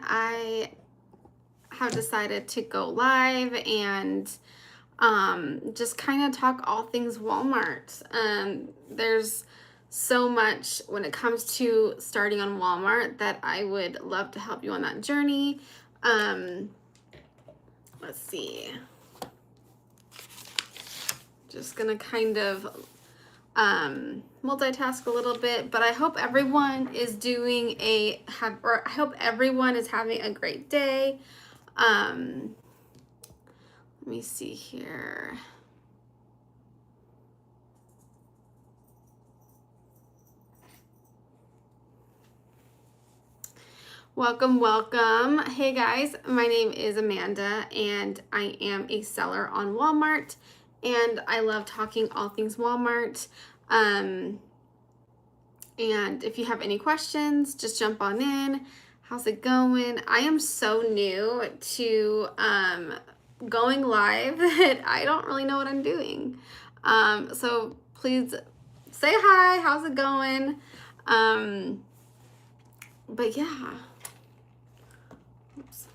I have decided to go live and just kind of talk all things Walmart. There's so much when it comes to starting on Walmart that I would love to help you on that journey. Let's see. Just gonna kind of multitask a little bit, but I hope everyone is I hope everyone is having a great day. Let me see here. Welcome, welcome. Hey guys, my name is Amanda and I am a seller on Walmart and I love talking all things Walmart. And if you have any questions, just jump on in. How's it going? I am so new to going live that I don't really know what I'm doing. So please say hi. How's it going? But yeah. Oops.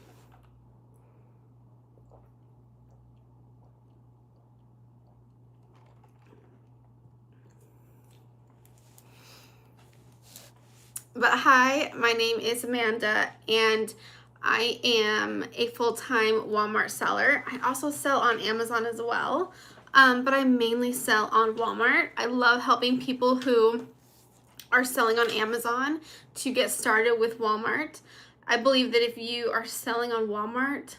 But hi, my name is Amanda and I am a full-time Walmart seller. I also sell on Amazon as well, but I mainly sell on Walmart. I love helping people who are selling on Amazon to get started with Walmart. I believe that if you are selling on Walmart,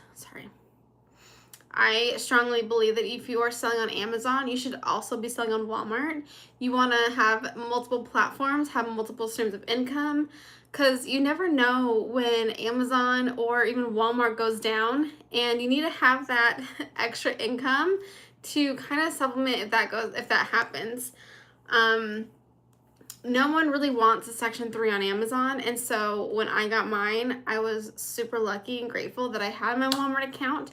I strongly believe that if you are selling on Amazon, you should also be selling on Walmart. You want to have multiple platforms, have multiple streams of income, because you never know when Amazon or even Walmart goes down, and you need to have that extra income to kind of supplement if that happens. No one really wants a Section 3 on Amazon, and so when I got mine, I was super lucky and grateful that I had my Walmart account.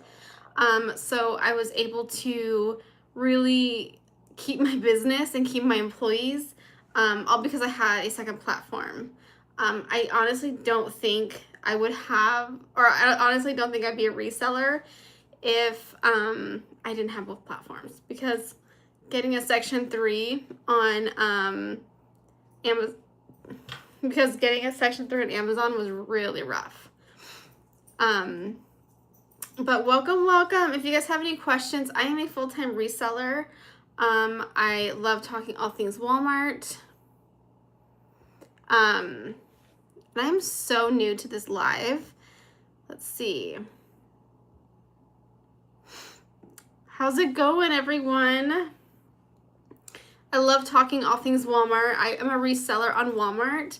So I was able to really keep my business and keep my employees, all because I had a second platform. I honestly don't think I would have, or I honestly don't think I'd be a reseller if I didn't have both platforms, because getting a Section 3 on Amazon was really rough. But welcome. If you guys have any questions, I am a full-time reseller. I love talking all things Walmart. And I'm so new to this live. Let's see. How's it going, everyone? I love talking all things Walmart. I am a reseller on Walmart.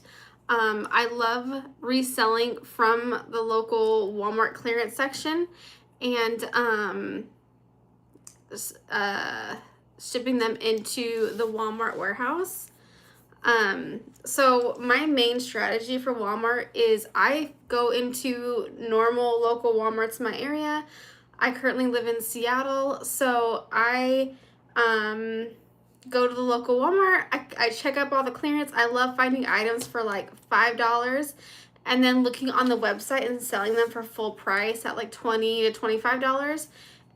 I love reselling from the local Walmart clearance section and shipping them into the Walmart warehouse. So my main strategy for Walmart is I go into normal local Walmarts in my area. I currently live in Seattle, so I go to the local Walmart. I check up all the clearance. I love finding items for like $5 and then looking on the website and selling them for full price at like $20 to $25.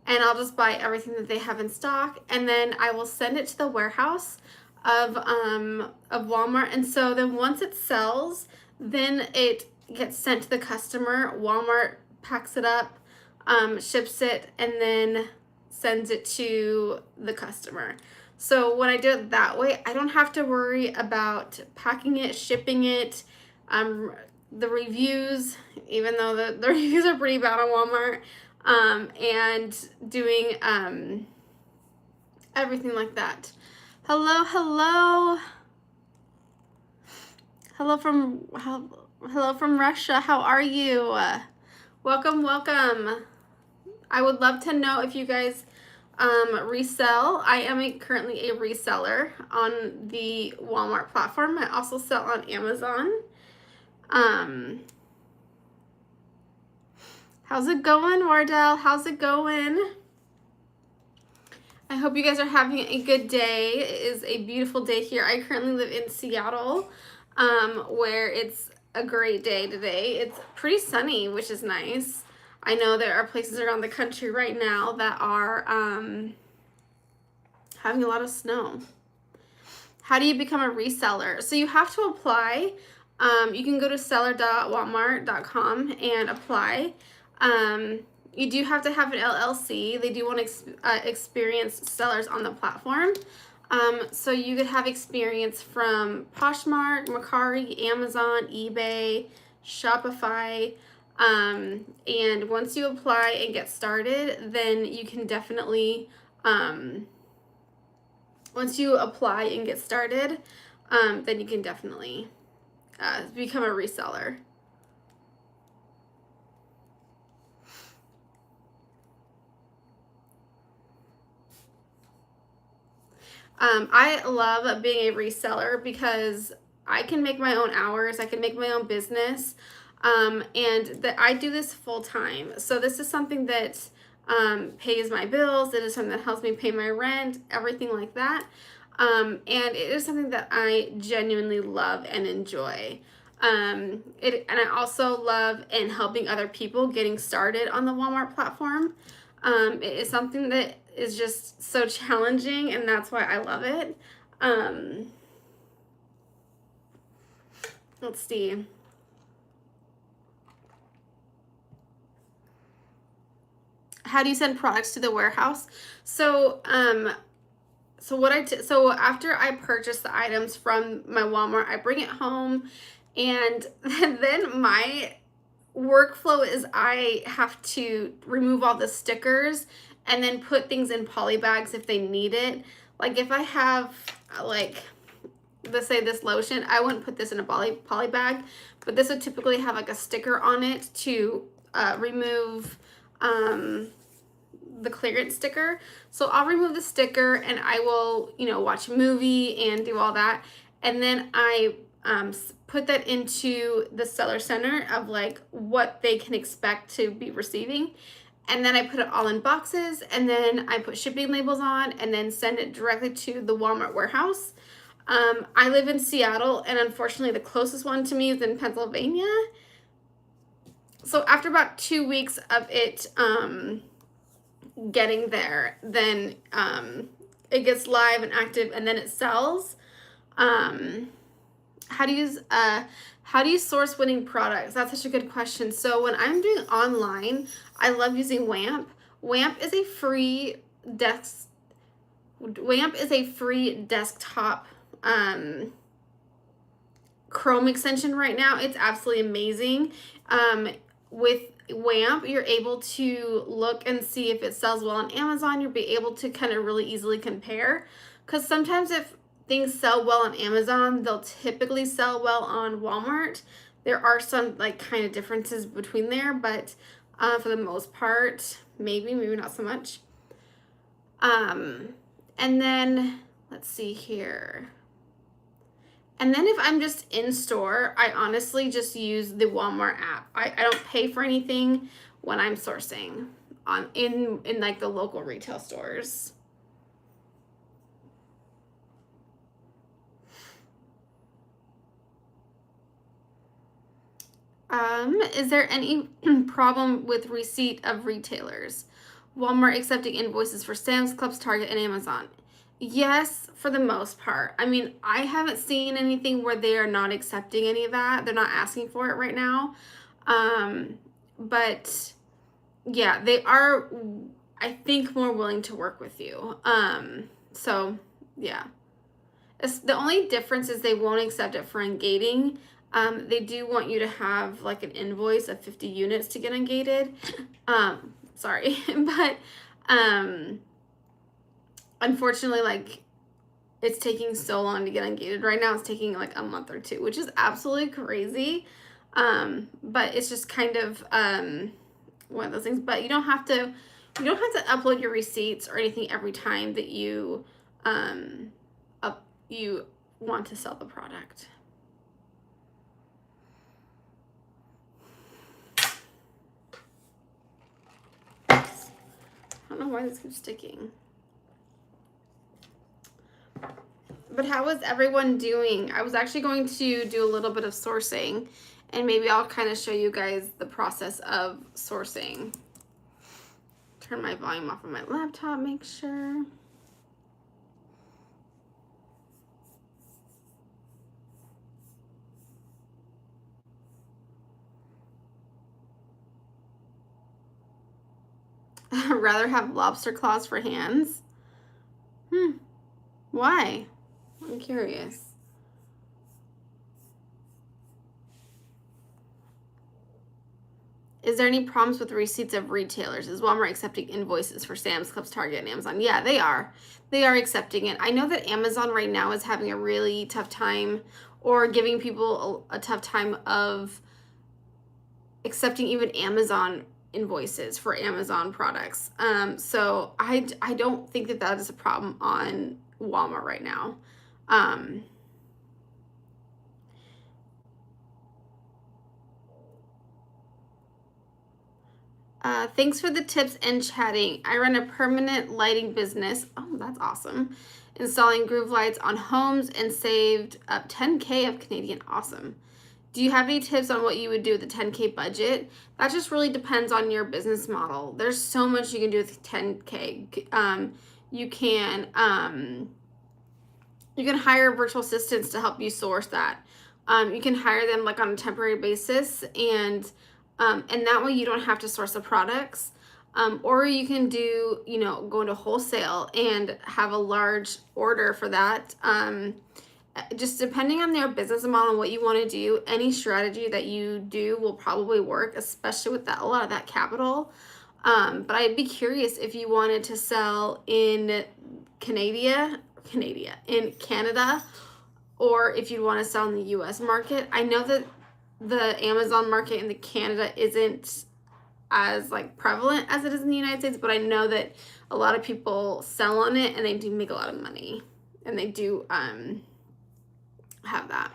And I'll just buy everything that they have in stock, and then I will send it to the warehouse of Walmart. And so then once it sells, then it gets sent to the customer. Walmart packs it up, ships it, and then sends it to the customer. So when I do it that way, I don't have to worry about packing it, shipping it, the reviews, even though the reviews are pretty bad on Walmart, and doing everything like that. Hello from Russia. How are you? Welcome. I would love to know if you guys resell. I am currently a reseller on the Walmart platform. I also sell on Amazon. How's it going, Wardell? How's it going? I hope you guys are having a good day. It is a beautiful day here. I currently live in Seattle, where it's a great day today. It's pretty sunny, which is nice. I know there are places around the country right now that are having a lot of snow. How do you become a reseller? So you have to apply. You can go to seller.walmart.com and apply. You do have to have an LLC. They do want experienced sellers on the platform. So you could have experience from Poshmark, Mercari, Amazon, eBay, Shopify. And once you apply and get started, then you can definitely, once you apply and get started, then you can definitely become a reseller. I love being a reseller because I can make my own hours. I can make my own business. And that I do this full time. So this is something that pays my bills. It is something that helps me pay my rent, everything like that. And it is something that I genuinely love and enjoy. And I also love in helping other people getting started on the Walmart platform. It is something that is just so challenging, and that's why I love it. Let's see. How do you send products to the warehouse? So, so after I purchase the items from my Walmart, I bring it home, and then my workflow is I have to remove all the stickers and then put things in poly bags if they need it. Like if I have like, let's say this lotion, I wouldn't put this in a poly bag, but this would typically have like a sticker on it to remove the clearance sticker. So I'll remove the sticker and I will, watch a movie and do all that. And then I put that into the seller center of like what they can expect to be receiving. And then I put it all in boxes, and then I put shipping labels on and then send it directly to the Walmart warehouse. I live in Seattle, and unfortunately the closest one to me is in Pennsylvania. So after about 2 weeks of it getting there, then it gets live and active, and then it sells. How do you source winning products? That's such a good question. So when I'm doing online, I love using WAMP. WAMP is a free desktop Chrome extension right now. It's absolutely amazing. With WAMP, you're able to look and see if it sells well on Amazon. You'll be able to kind of really easily compare, because sometimes if things sell well on Amazon, they'll typically sell well on Walmart. There are some like kind of differences between there, but for the most part, maybe not so much. And then let's see here. And then if I'm just in store, I honestly just use the Walmart app. I don't pay for anything when I'm sourcing in like the local retail stores. Is there any problem with receipt of retailers? Walmart accepting invoices for Sam's Club, Target, and Amazon. Yes, for the most part. I mean, I haven't seen anything where they are not accepting any of that. They're not asking for it right now. But yeah, they are, I think, more willing to work with you. So yeah. The only difference is they won't accept it for ungating. They do want you to have like an invoice of 50 units to get ungated. Sorry, but unfortunately, like it's taking so long to get ungated. Right now it's taking like a month or two, which is absolutely crazy. But it's just kind of one of those things. But you don't have to upload your receipts or anything every time that you you want to sell the product. I don't know why this keeps sticking. But how is everyone doing? I was actually going to do a little bit of sourcing, And maybe I'll kind of show you guys the process of sourcing. Turn my volume off on my laptop, make sure. Rather have lobster claws for hands? Why? I'm curious. Is there any problems with receipts of retailers? Is Walmart accepting invoices for Sam's Club, Target, and Amazon? Yeah, they are. They are accepting it. I know that Amazon right now is having a really tough time, or giving people a tough time of accepting even Amazon invoices for Amazon products. So I don't think that is a problem on Walmart right now. Thanks for the tips and chatting. I run a permanent lighting business. Oh, that's awesome. Installing groove lights on homes and saved up 10K of Canadian. Awesome. Do you have any tips on what you would do with the 10K budget? That just really depends on your business model. There's so much you can do with 10K. You can hire virtual assistants to help you source that. You can hire them like on a temporary basis, and that way you don't have to source the products. Or you can do, go into wholesale and have a large order for that. Just depending on their business model and what you want to do, any strategy that you do will probably work, especially with a lot of that capital. But I'd be curious if you wanted to sell in Canada, or if you want to sell in the US market. I know that the Amazon market in the Canada isn't as prevalent as it is in the United States, but I know that a lot of people sell on it and they do make a lot of money, and they do have that.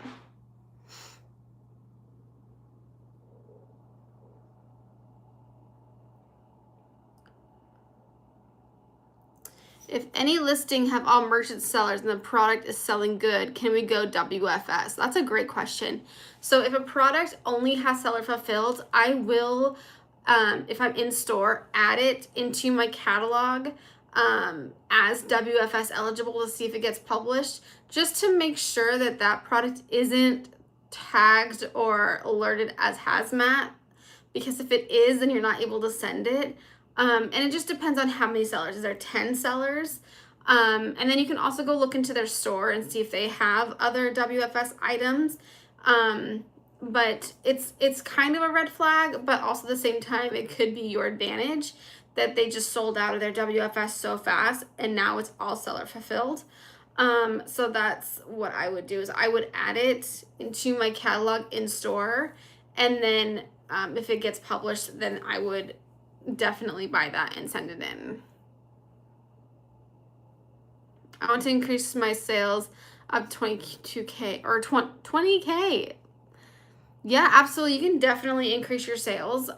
If any listing have all merchant sellers and the product is selling good, can we go WFS? That's a great question. So if a product only has seller fulfilled, I will, if I'm in store, add it into my catalog as WFS eligible to see if it gets published, just to make sure that that product isn't tagged or alerted as hazmat, because if it is, then you're not able to send it. And it just depends on how many sellers. Is there 10 sellers? And then you can also go look into their store and see if they have other WFS items. But it's kind of a red flag, but also at the same time, it could be your advantage that they just sold out of their WFS so fast and now it's all seller fulfilled. So that's what I would do, is I would add it into my catalog in store, and then if it gets published, then I would definitely buy that and send it in. I want to increase my sales up 22K or 20K. Yeah, absolutely. You can definitely increase your sales.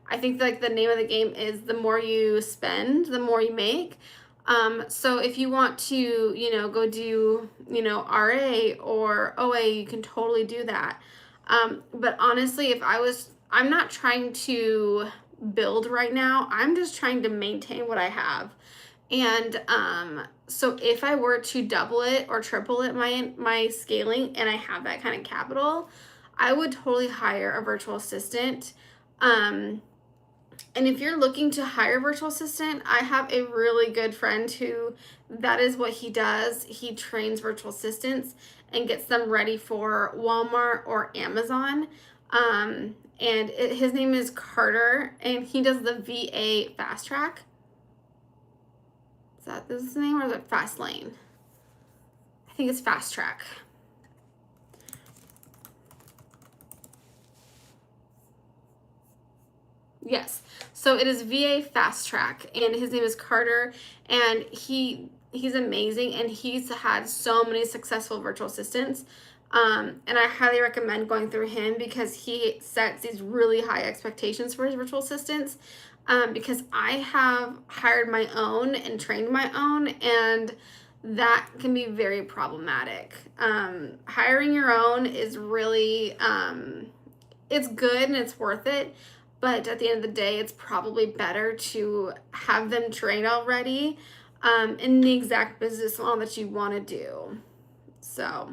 I think the name of the game is the more you spend, the more you make. So if you want to, go do, RA or OA, you can totally do that. But honestly, I'm not trying to build right now. I'm just trying to maintain what I have. And so if I were to double it or triple it, my scaling, and I have that kind of capital, I would totally hire a virtual assistant. And if you're looking to hire a virtual assistant, I have a really good friend who that is what he does. He trains virtual assistants and gets them ready for Walmart or Amazon. And his name is Carter, and he does the VA Fast Track. Is that his name, or is it Fast Lane? I think it's Fast Track. Yes. So it is VA Fast Track, and his name is Carter, and he's amazing, and he's had so many successful virtual assistants. And I highly recommend going through him, because he sets these really high expectations for his virtual assistants. Because I have hired my own and trained my own, and that can be very problematic. Hiring your own is really it's good and it's worth it, but at the end of the day, it's probably better to have them train already in the exact business model that you want to do. So.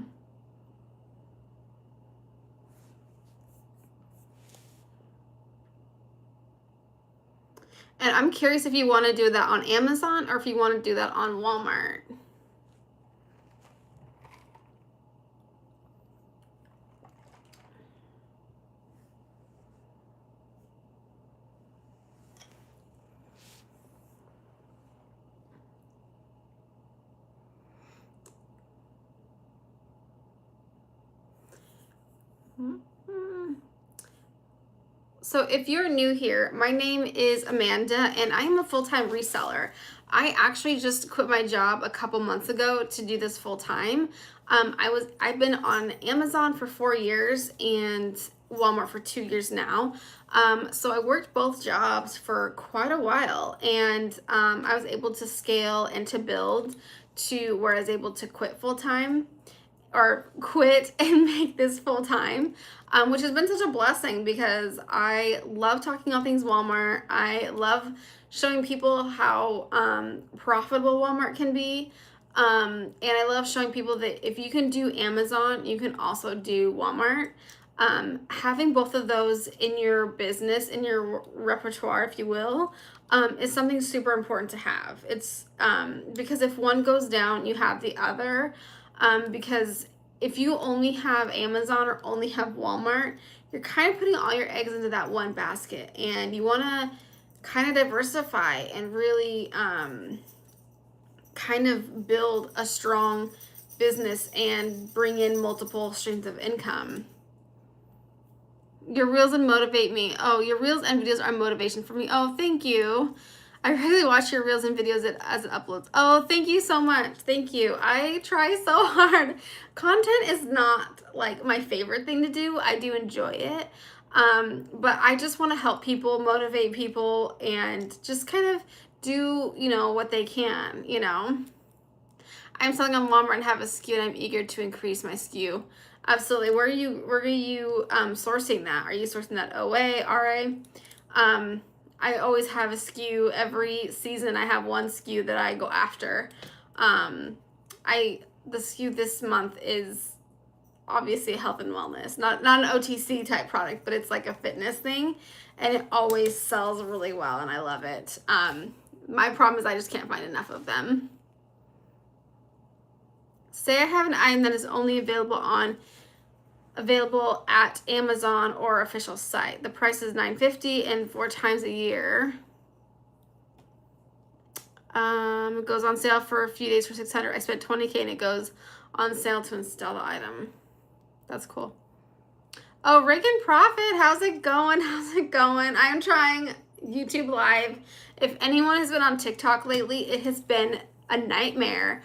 And I'm curious if you want to do that on Amazon or if you want to do that on Walmart. So if you're new here, my name is Amanda and I am a full-time reseller. I actually just quit my job a couple months ago to do this full-time. I've been on Amazon for 4 years and Walmart for 2 years now. So I worked both jobs for quite a while, and I was able to scale and to build to where I was able to quit full-time or quit and make this full time, which has been such a blessing because I love talking all things Walmart. I love showing people how profitable Walmart can be. And I love showing people that if you can do Amazon, you can also do Walmart. Having both of those in your business, in your repertoire, if you will, is something super important to have. It's because if one goes down, you have the other. Because if you only have Amazon or only have Walmart, you're kind of putting all your eggs into that one basket, and you want to kind of diversify and really kind of build a strong business and bring in multiple streams of income. Your reels and motivate me. Oh, your reels and videos are motivation for me. Oh, thank you. I really watch your reels and videos as it uploads. Oh, thank you so much. Thank you. I try so hard. Content is not like my favorite thing to do. I do enjoy it. But I just want to help people, motivate people, and just kind of do, what they can, I'm selling on Walmart and have a SKU, and I'm eager to increase my SKU. Absolutely. Where are you sourcing that? Are you sourcing that OA, RA? I always have a SKU every season. I have one SKU that I go after. The SKU this month is obviously health and wellness, not an OTC type product, but it's like a fitness thing, and it always sells really well, and I love it. My problem is I just can't find enough of them. Say I have an item that is only available at Amazon or official site. The price is $9.50 and 4 times a year. It goes on sale for a few days for $600. I spent $20K and it goes on sale to install the item. That's cool. Oh, Reagan Profit, how's it going? How's it going? I'm trying YouTube Live. If anyone has been on TikTok lately, it has been a nightmare.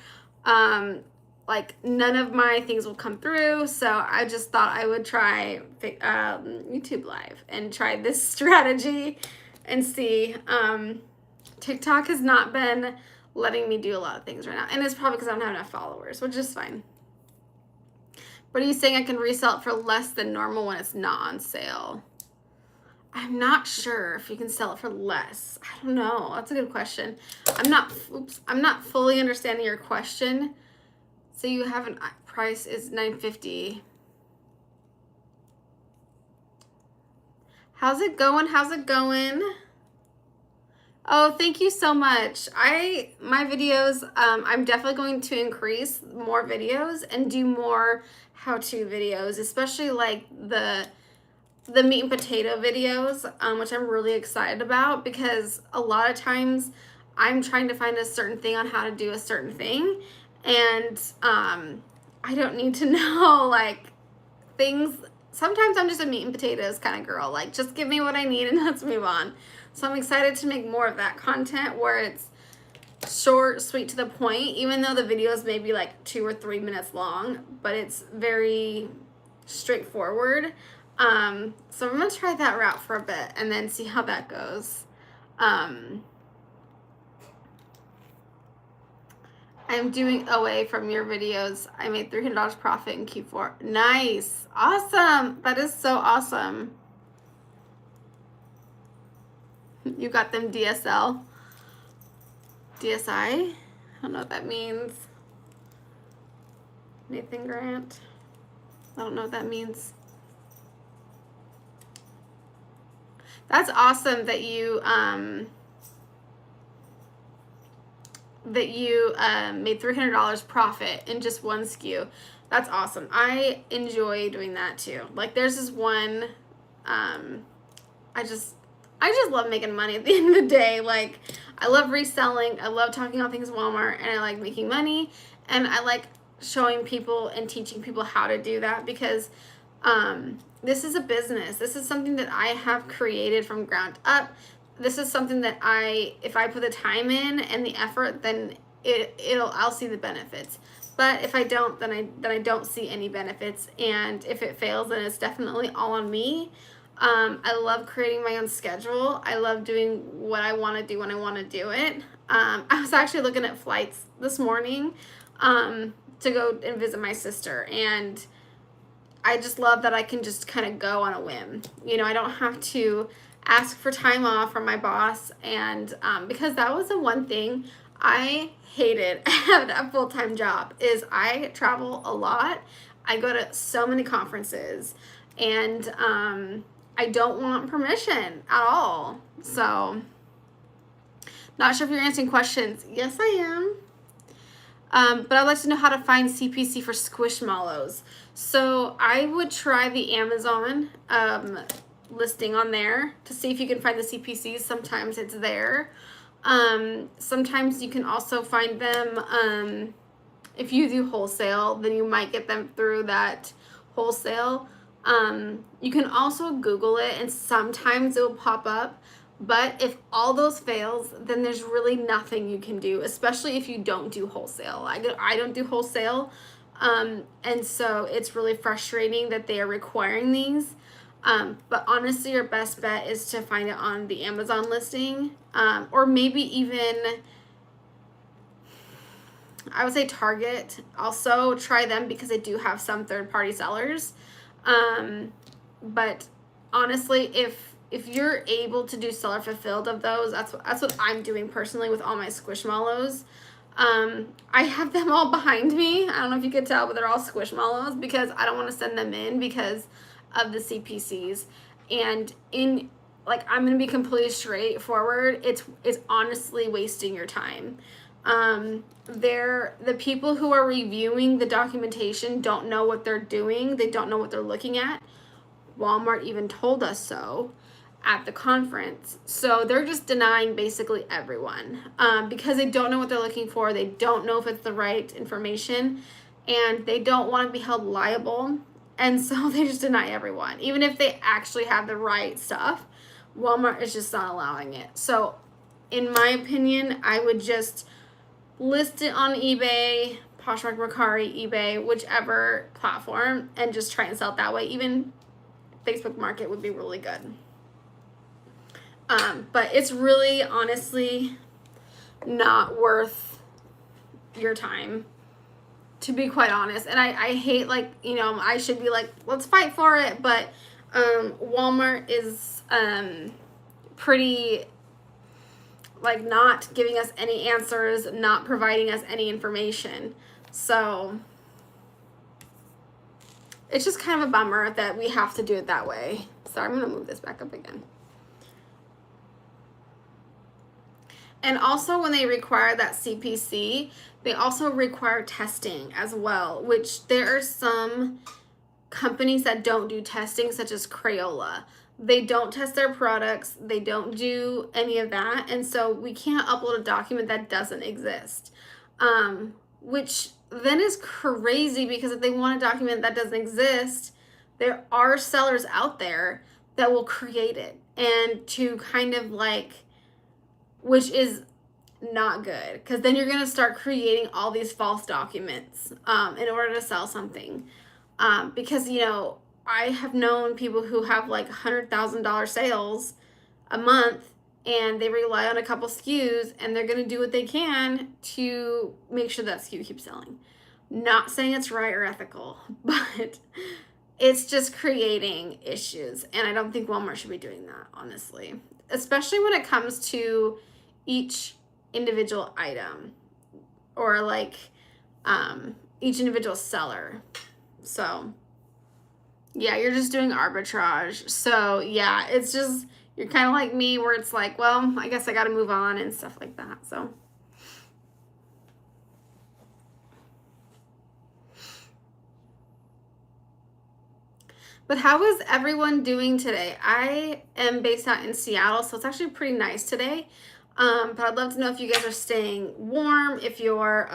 Like none of my things will come through, so I just thought I would try YouTube Live and try this strategy and see. TikTok has not been letting me do a lot of things right now, and it's probably because I don't have enough followers, which is fine. But are you saying I can resell it for less than normal when it's not on sale? I'm not sure if you can sell it for less. I don't know. That's a good question. I'm not fully understanding your question. So you have a price is $9.50. How's it going? How's it going? Oh, thank you so much. My videos, I'm definitely going to increase more videos and do more how-to videos, especially like the meat and potato videos, which I'm really excited about because a lot of times I'm trying to find a certain thing on how to do a certain thing. And I don't need to know like things. Sometimes I'm just a meat and potatoes kind of girl. Like just give me what I need and let's move on. So I'm excited to make more of that content where it's short, sweet, to the point, even though the videos may be like 2 or 3 minutes long, but it's very straightforward. So I'm gonna try that route for a bit and then see how that goes. I'm doing OA from your videos. I made $300 profit in Q4. Nice. Awesome. That is so awesome. You got them DSL. DSI? I don't know what that means. Nathan Grant. I don't know what that means. That's awesome that you made $300 profit in just one SKU. That's awesome. I enjoy doing that too. Like there's this one, I just love making money at the end of the day. Like I love reselling. I love talking about things at Walmart, and I like making money, and I like showing people and teaching people how to do that because this is a business. This is something that I have created from ground up. This is something that if I put the time in and the effort, then I'll see the benefits. But if I don't, then I don't see any benefits. And if it fails, then it's definitely all on me. I love creating my own schedule. I love doing what I want to do when I want to do it. I was actually looking at flights this morning to go and visit my sister, and I just love that I can just kind of go on a whim. You know, I don't have to ask for time off from my boss, and because that was the one thing I hated having a full-time job is I travel a lot. I go to so many conferences, and I don't want permission at all. So, not sure if you're answering questions. Yes, I am. But I'd like to know how to find CPC for Squishmallows. So I would try the Amazon listing on there to see if you can find the CPCs. Sometimes it's there. Sometimes you can also find them if you do wholesale, then you might get them through that wholesale. You can also Google it, and sometimes it will pop up. But if all those fails, then there's really nothing you can do, especially if you don't do wholesale. I don't do wholesale, and so it's really frustrating that they are requiring these. But honestly, your best bet is to find it on the Amazon listing, or maybe even, I would say Target. Also try them because they do have some third-party sellers. But honestly, if you're able to do seller fulfilled of those, that's what I'm doing personally with all my Squishmallows. I have them all behind me. I don't know if you could tell, but they're all Squishmallows because I don't want to send them in because of the CPCs. And I'm going to be completely straightforward. It's honestly wasting your time. The people who are reviewing the documentation don't know what they're doing. They don't know what they're looking at. Walmart even told us so at the conference. So they're just denying basically everyone because they don't know what they're looking for. They don't know if it's the right information, and they don't want to be held liable. And so they just deny everyone. Even if they actually have the right stuff, Walmart is just not allowing it. So in my opinion, I would just list it on eBay, Poshmark, Mercari, eBay, whichever platform, and just try and sell it that way. Even Facebook Market would be really good. But it's really, honestly, not worth your time, to be quite honest. And I hate, I should be like, let's fight for it. But Walmart is pretty, not giving us any answers, not providing us any information. So it's just kind of a bummer that we have to do it that way. So I'm going to move this back up again. And also when they require that CPC, they also require testing as well, which there are some companies that don't do testing, such as Crayola. They don't test their products. They don't do any of that. And so we can't upload a document that doesn't exist, which then is crazy because if they want a document that doesn't exist, there are sellers out there that will create it and to kind of which is not good because then you're going to start creating all these false documents in order to sell something. Because, I have known people who have $100,000 sales a month and they rely on a couple SKUs and they're going to do what they can to make sure that SKU keeps selling. Not saying it's right or ethical, but it's just creating issues. And I don't think Walmart should be doing that, honestly. especially when it comes to each individual item or like each individual seller. So yeah, you're just doing arbitrage. So yeah, it's just, you're kind of like me where it's like, well, I guess I got to move on and stuff like that. So but how is everyone doing today? I am based out in Seattle, so it's actually pretty nice today. But I'd love to know if you guys are staying warm, if you're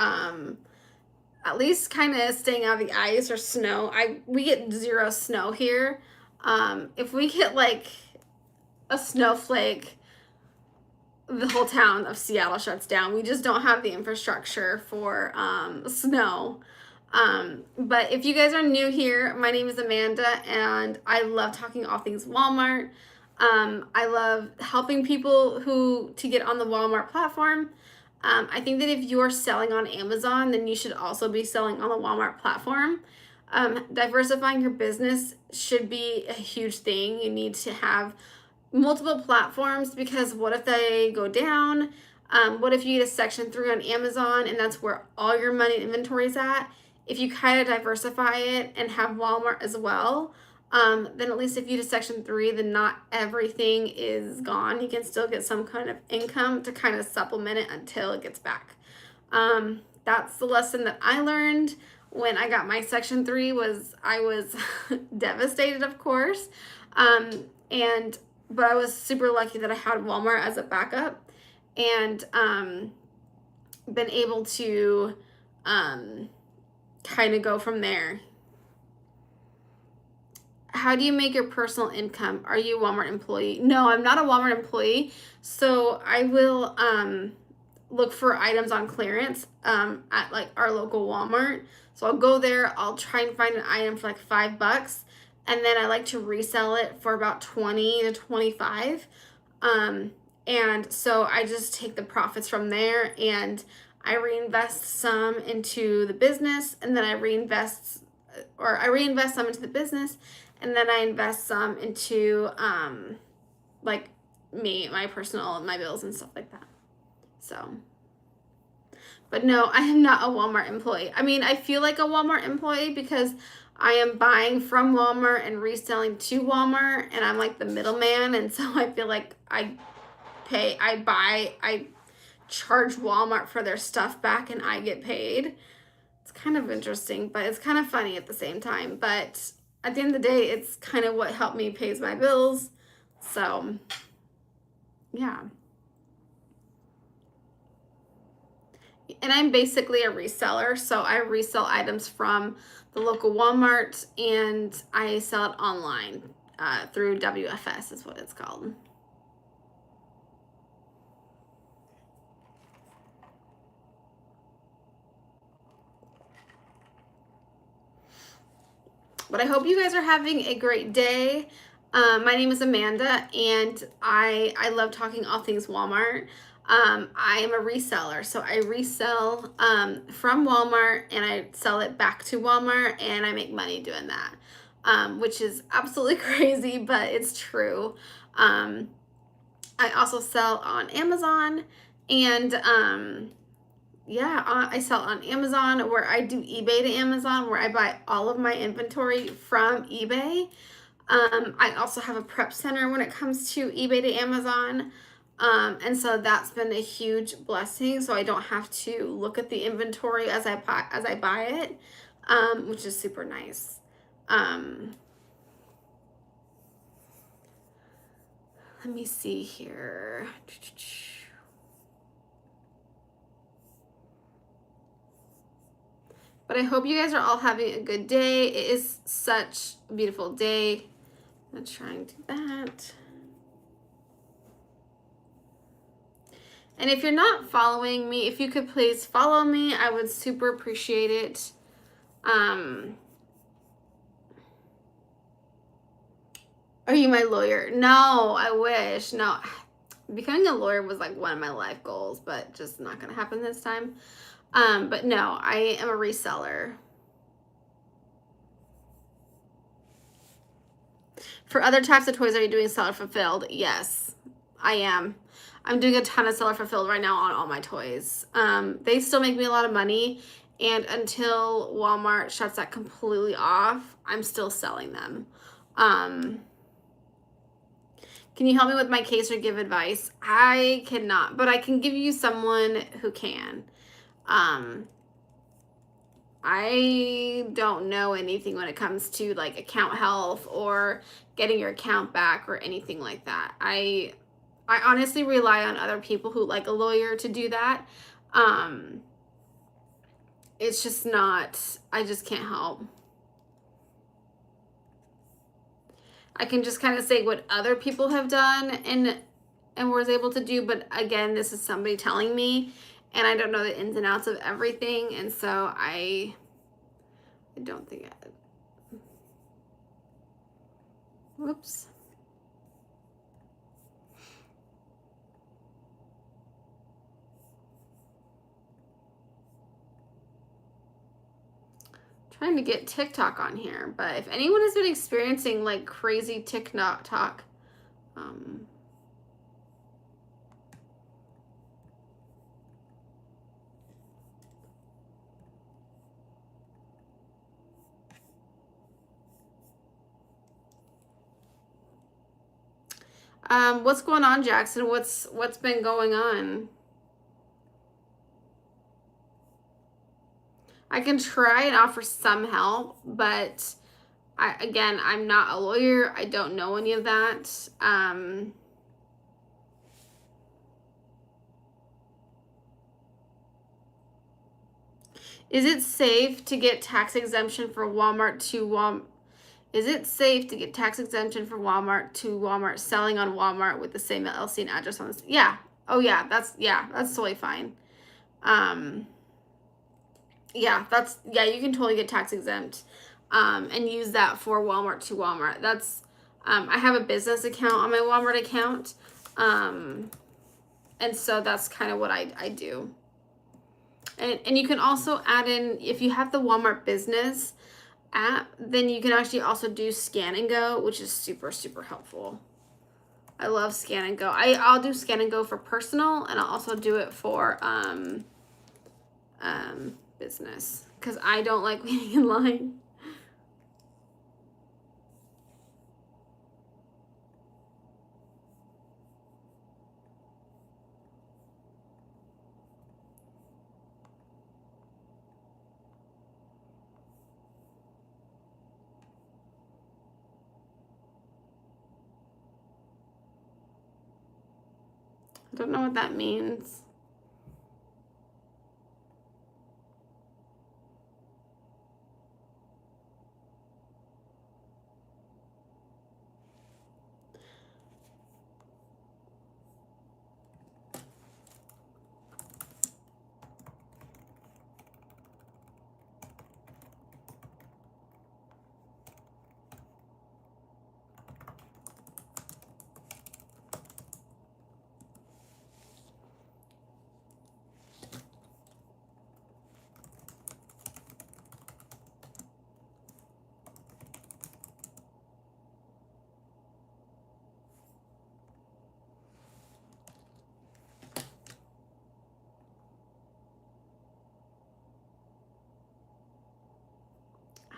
at least kind of staying out of the ice or snow. We get 0 snow here. If we get like a snowflake, the whole town of Seattle shuts down. We just don't have the infrastructure for snow. But if you guys are new here, my name is Amanda, and I love talking all things Walmart. I love helping people to get on the Walmart platform. I think that if you're selling on Amazon, then you should also be selling on the Walmart platform. Diversifying your business should be a huge thing. You need to have multiple platforms, because what if they go down? What if you get a Section 3 on Amazon and that's where all your money and inventory is at? If you kind of diversify it and have Walmart as well, then at least if you do Section 3, then not everything is gone. You can still get some kind of income to kind of supplement it until it gets back. That's the lesson that I learned when I got my Section 3. I was devastated, of course, but I was super lucky that I had Walmart as a backup, and been able to kind of go from there. How do you make your personal income? Are you a Walmart employee? No, I'm not a Walmart employee. So I will look for items on clearance at like our local Walmart. So I'll go there, I'll try and find an item for like $5, and then I like to resell it for about 20 to 25. And so I just take the profits from there and I reinvest some into the business, and then I reinvest some into the business, and then I invest some into like my bills and stuff like that. So, but no, I am not a Walmart employee. I mean, I feel like a Walmart employee because I am buying from Walmart and reselling to Walmart, and I'm like the middleman, and so I feel like I charge Walmart for their stuff back and I get paid. It's kind of interesting, but it's kind of funny at the same time. But at the end of the day, it's kind of what helped me pays my bills. So, yeah. And I'm basically a reseller, so I resell items from the local Walmart, and I sell it online through WFS is what it's called. But I hope you guys are having a great day. My name is Amanda, and I love talking all things Walmart. I am a reseller, so I resell from Walmart, and I sell it back to Walmart, and I make money doing that, which is absolutely crazy, but it's true. I also sell on Amazon, and I sell on Amazon, where I do eBay to Amazon, where I buy all of my inventory from eBay. I also have a prep center when it comes to eBay to Amazon. And so that's been a huge blessing. So I don't have to look at the inventory as I buy it, which is super nice. Let me see here. But I hope you guys are all having a good day. It is such a beautiful day. I'm going to try and do that. And if you're not following me, if you could please follow me, I would super appreciate it. Are you my lawyer? No, I wish. No, becoming a lawyer was like one of my life goals, but just not going to happen this time. But no, I am a reseller. For other types of toys, are you doing seller fulfilled? Yes. I am. I'm doing a ton of seller fulfilled right now on all my toys. They still make me a lot of money, and until Walmart shuts that completely off, I'm still selling them. Can you help me with my case or give advice? I cannot, but I can give you someone who can. I don't know anything when it comes to like account health or getting your account back or anything like that. I honestly rely on other people who like a lawyer to do that. Um, it's just not, I just can't help. I can just kind of say what other people have done and was able to do, but again, this is somebody telling me, and I don't know the ins and outs of everything, and so I don't think whoops. Trying to get TikTok on here, but if anyone has been experiencing like crazy TikTok, what's going on, Jackson? What's been going on? I can try and offer some help, but I'm not a lawyer. I don't know any of that. Is it safe to get tax exemption for Walmart to Walmart? Is it safe to get tax exemption for Walmart to Walmart selling on Walmart with the same LLC and address on this? Yeah. Oh yeah, that's totally fine. Yeah, you can totally get tax exempt and use that for Walmart to Walmart. That's I have a business account on my Walmart account. And so that's kind of what I do. And you can also add in, if you have the Walmart business app, then you can actually also do Scan and Go, which is super, super helpful. I love Scan and Go. I'll do Scan and Go for personal, and I'll also do it for business because I don't like waiting in line. I don't know what that means.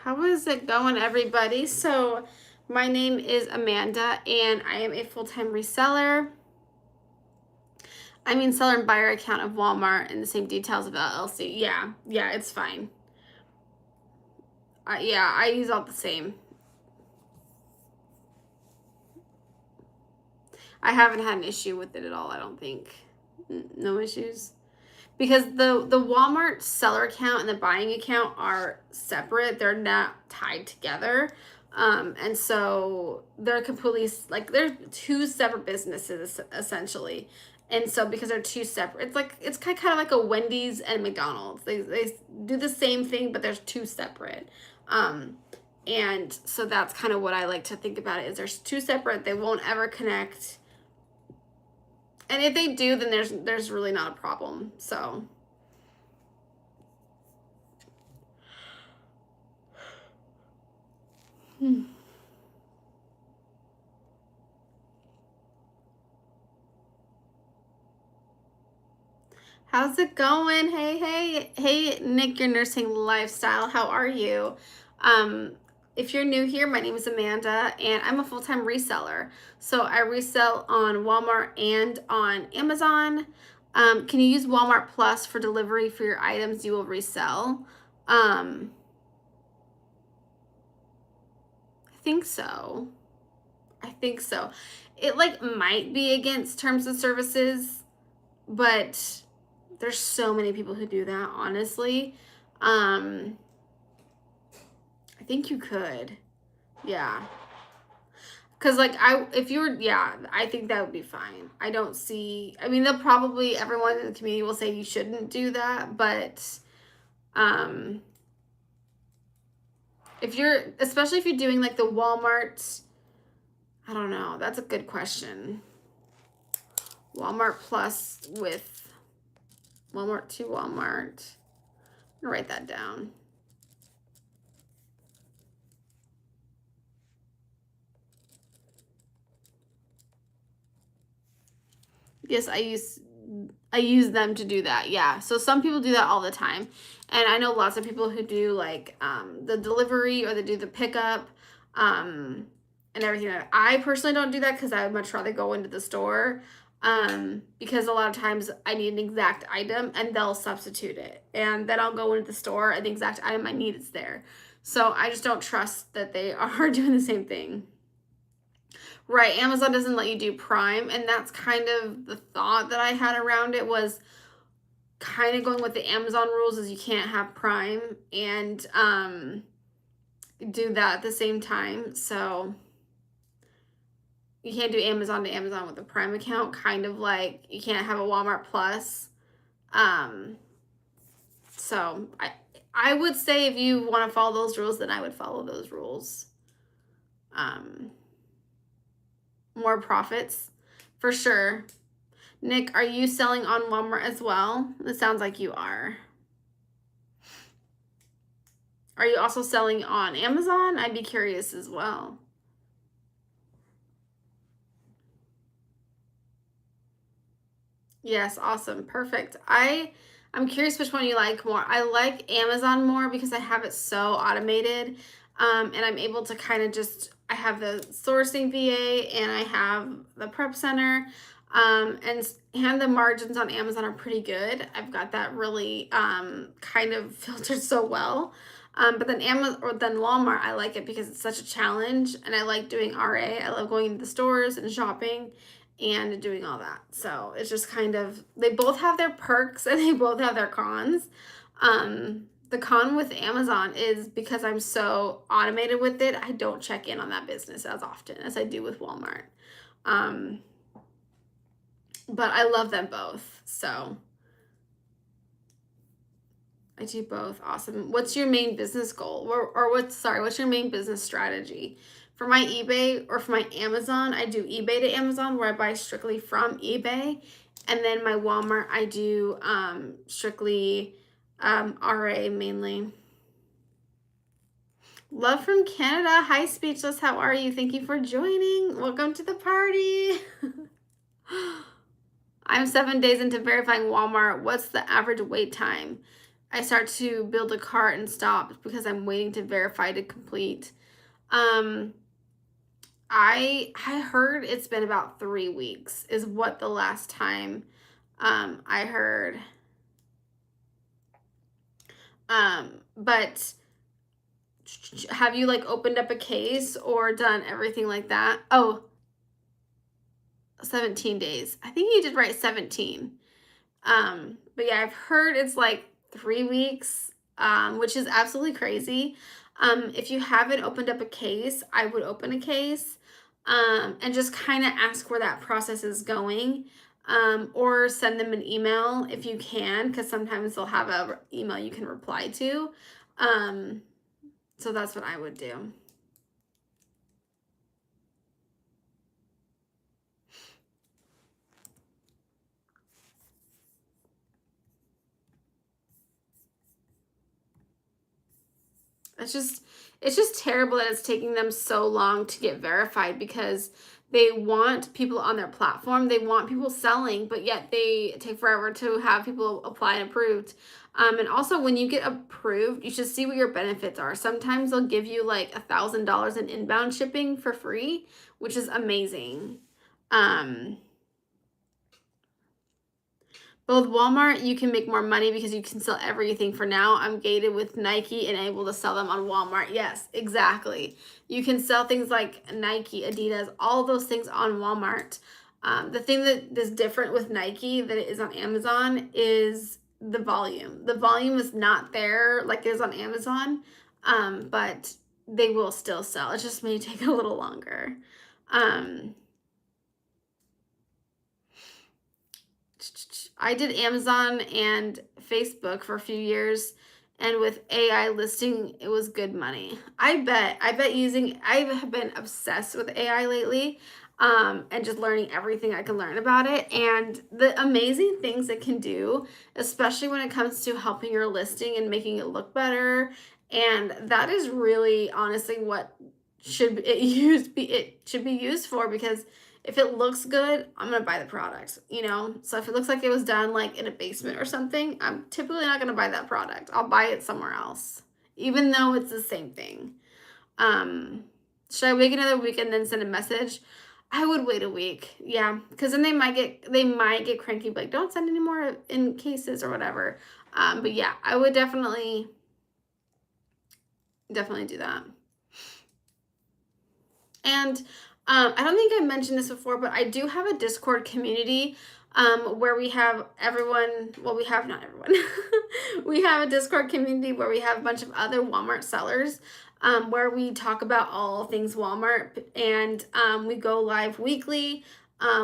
How is it going, everybody? So my name is Amanda, and I am a full-time reseller. I mean, seller and buyer account of Walmart and the same details of LLC. Yeah, it's fine. Yeah, I use all the same. I haven't had an issue with it at all, I don't think. No issues. Because the Walmart seller account and the buying account are separate. They're not tied together. And so they're completely, like, they're two separate businesses, essentially. And so because they're two separate, it's kind of like a Wendy's and McDonald's. They do the same thing, but there's two separate. And so that's kind of what I like to think about it, is there's two separate. They won't ever connect. And if they do, then there's really not a problem. So How's it going? Hey, Nick, your nursing lifestyle. How are you? Um, if you're new here, my name is Amanda, and I'm a full-time reseller. So I resell on Walmart and on Amazon. Can you use Walmart Plus for delivery for your items you will resell? I think so. I think so. It like might be against terms of services, but there's so many people who do that, honestly. Um, I think you could. Yeah. Cause like if you were, yeah, I think that would be fine. I don't see, I mean, they'll probably, everyone in the community will say you shouldn't do that, but, um, if you're, especially if you're doing like the Walmart, I don't know, that's a good question. Walmart Plus with Walmart to Walmart. I'm gonna write that down. Yes, I use them to do that. Yeah. So some people do that all the time. And I know lots of people who do like the delivery or they do the pickup and everything. I personally don't do that because I would much rather go into the store because a lot of times I need an exact item and they'll substitute it. And then I'll go into the store and the exact item I need is there. So I just don't trust that they are doing the same thing. Right, Amazon doesn't let you do Prime, and that's kind of the thought that I had around it was kind of going with the Amazon rules is you can't have Prime and do that at the same time. So you can't do Amazon to Amazon with a Prime account, kind of like you can't have a Walmart Plus. Um so I would say if you want to follow those rules, then I would follow those rules. More profits for sure. Nick, are you selling on Walmart as well? It sounds like you are. Are you also selling on Amazon? I'd be curious as well. Yes, awesome. Perfect. I'm curious which one you like more. I like Amazon more because I have it so automated. And I'm able to kind of just I have the sourcing VA and I have the prep center. And the margins on Amazon are pretty good. I've got that really kind of filtered so well. But then Amazon or then Walmart, I like it because it's such a challenge, and I like doing RA. I love going into the stores and shopping and doing all that. So it's just kind of they both have their perks and they both have their cons. The con with Amazon is because I'm so automated with it, I don't check in on that business as often as I do with Walmart. Um, but I love them both. So I do both. Awesome. What's your main business goal? What's your main business strategy? For my eBay or for my Amazon, I do eBay to Amazon where I buy strictly from eBay. And then my Walmart, I do strictly RA mainly. Love from Canada. Hi, Speechless. How are you? Thank you for joining. Welcome to the party. I'm 7 days into verifying Walmart. What's the average wait time? I start to build a cart and stop because I'm waiting to verify to complete. I heard it's been about 3 weeks is what the last time I heard. But have you like opened up a case or done everything like that? Oh, 17 days. I think you did right 17. But yeah, I've heard it's like 3 weeks, which is absolutely crazy. If you haven't opened up a case, I would open a case and just kind of ask where that process is going. Or send them an email if you can, because sometimes they'll have a email you can reply to. So that's what I would do. It's just terrible that it's taking them so long to get verified because They want people on their platform. They want people selling, but yet they take forever to have people apply and approved. And also, when you get approved, you should see what your benefits are. Sometimes they'll give you like $1,000 in inbound shipping for free, which is amazing. But with Walmart, you can make more money because you can sell everything. For now, I'm gated with Nike and able to sell them on Walmart. Yes, exactly. You can sell things like Nike, Adidas, all those things on Walmart. The thing that is different with Nike that it is on Amazon is the volume. The volume is not there like it is on Amazon, but they will still sell. It just may take a little longer. I did Amazon and Facebook for a few years, and with AI listing, it was good money. I bet I've been obsessed with AI lately, and just learning everything I can learn about it, and the amazing things it can do, especially when it comes to helping your listing and making it look better. And that is really honestly what it should be used for, because if it looks good, I'm gonna buy the product, you know? So if it looks like it was done like in a basement or something, I'm typically not gonna buy that product. I'll buy it somewhere else, even though it's the same thing. Should I wait another week and then send a message? I would wait a week, yeah, because then they might get cranky, like don't send any more in cases or whatever. But yeah, I would definitely do that. And I don't think I mentioned this before, but I do have a Discord community where we have everyone. Well, we have not everyone. We have a Discord community where we have a bunch of other Walmart sellers, where we talk about all things Walmart, and we go live weekly,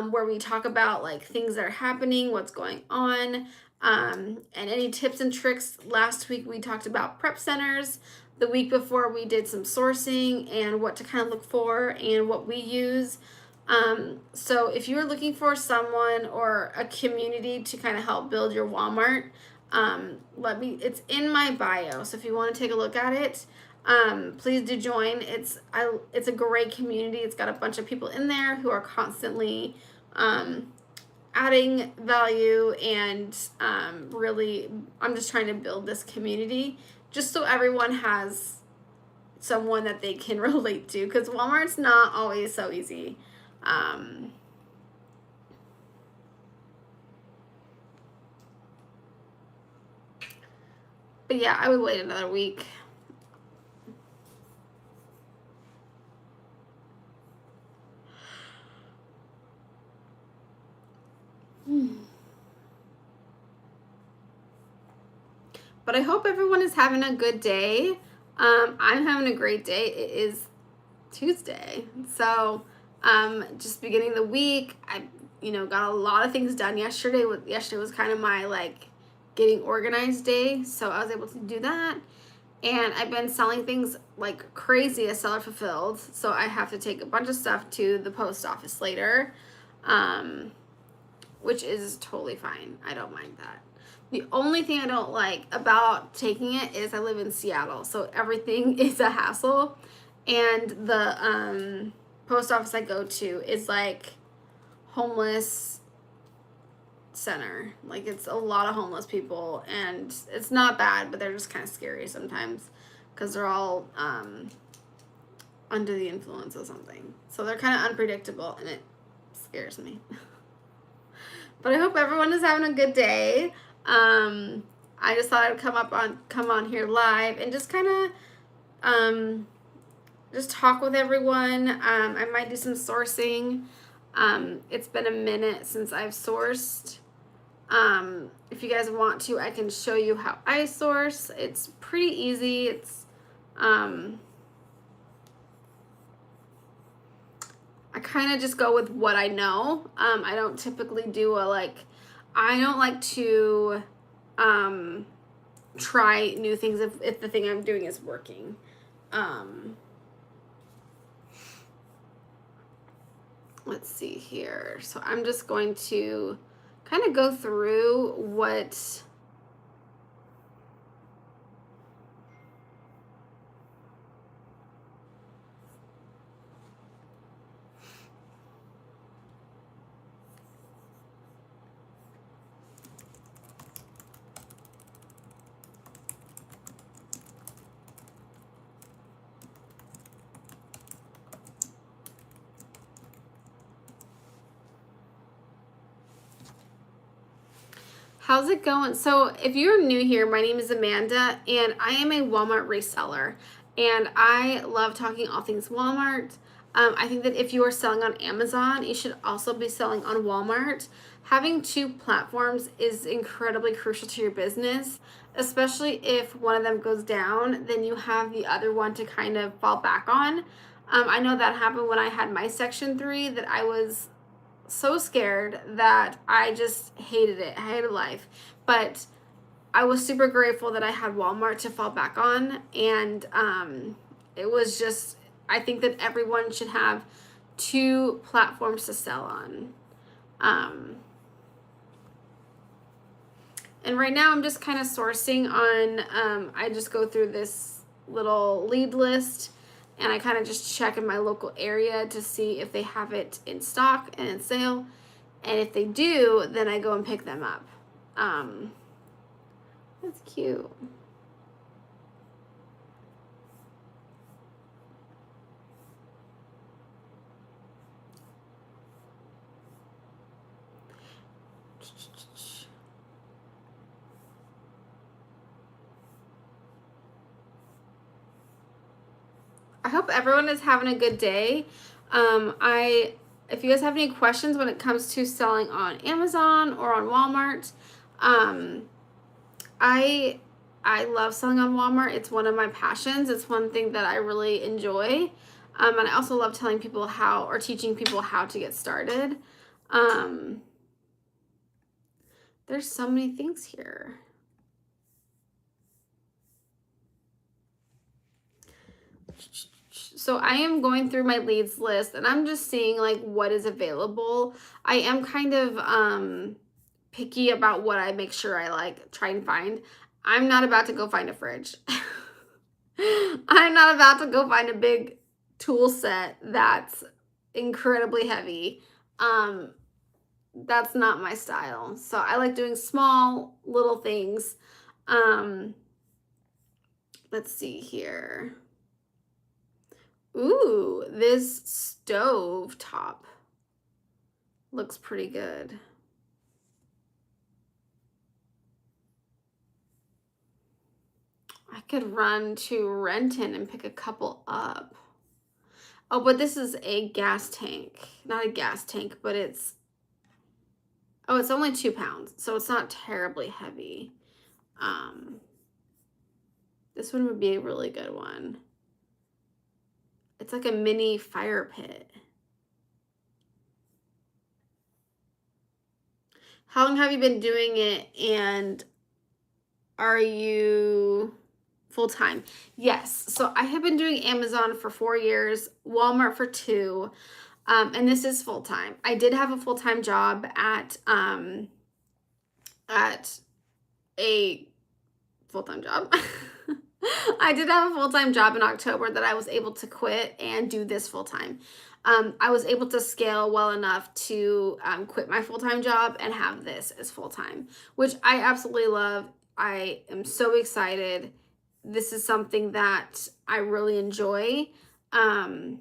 where we talk about like things that are happening, what's going on, and any tips and tricks. Last week we talked about prep centers. The week before we did some sourcing and what to kind of look for and what we use. So if you're looking for someone or a community to kind of help build your Walmart, it's in my bio. So if you want to take a look at it, please do join. It's a great community. It's got a bunch of people in there who are constantly adding value, and really, I'm just trying to build this community just so everyone has someone that they can relate to, because Walmart's not always so easy. But yeah, I would wait another week. But I hope everyone is having a good day. I'm having a great day. It is Tuesday. So just beginning the week, I got a lot of things done yesterday. Yesterday was kind of my like getting organized day, so I was able to do that. And I've been selling things like crazy as Seller Fulfilled, so I have to take a bunch of stuff to the post office later, which is totally fine. I don't mind that. The only thing I don't like about taking it is I live in Seattle, so everything is a hassle. And the post office I go to is like homeless center. Like it's a lot of homeless people, and it's not bad, but they're just kind of scary sometimes because they're all under the influence of something. So they're kind of unpredictable, and it scares me. But I hope everyone is having a good day. I just thought I'd come on here live and just kind of just talk with everyone. I might do some sourcing. It's been a minute since I've sourced. If you guys want to, I can show you how I source. It's pretty easy. It's I kind of just go with what I know. I don't typically do I don't like to try new things if the thing I'm doing is working. Let's see here. So I'm just going to kind of go through what How's it going? So, if you're new here, my name is Amanda, and I am a Walmart reseller. And I love talking all things Walmart. I think that if you are selling on Amazon, you should also be selling on Walmart. Having two platforms is incredibly crucial to your business, especially if one of them goes down, then you have the other one to kind of fall back on. I know that happened when I had my Section 3, that I was so scared that I just hated it. I hated life. But I was super grateful that I had Walmart to fall back on. And it was just, I think that everyone should have two platforms to sell on. And right now I'm just kind of sourcing on, I just go through this little lead list, and I kind of just check in my local area to see if they have it in stock and in sale. And if they do, then I go and pick them up. That's cute. I hope everyone is having a good day. If you guys have any questions when it comes to selling on Amazon or on Walmart, I love selling on Walmart. It's one of my passions. It's one thing that I really enjoy. And I also love telling people how, or teaching people how to get started. There's so many things here. So I am going through my leads list, and I'm just seeing like what is available. I am kind of picky about what I make sure I like try and find. I'm not about to go find a fridge. I'm not about to go find a big tool set that's incredibly heavy. That's not my style. So I like doing small little things. Let's see here. Ooh, this stove top looks pretty good. I could run to Renton and pick a couple up. Oh, but this is a gas tank. Not a gas tank, but it's only 2 pounds, so it's not terribly heavy. This one would be a really good one. It's like a mini fire pit. How long have you been doing it, and are you full-time? Yes. So I have been doing Amazon for 4 years, Walmart for 2, and this is full-time. I did have a full-time job at a full-time job. I did have a full-time job in October that I was able to quit and do this full-time. I was able to scale well enough to quit my full-time job and have this as full-time, which I absolutely love. I am so excited. This is something that I really enjoy. And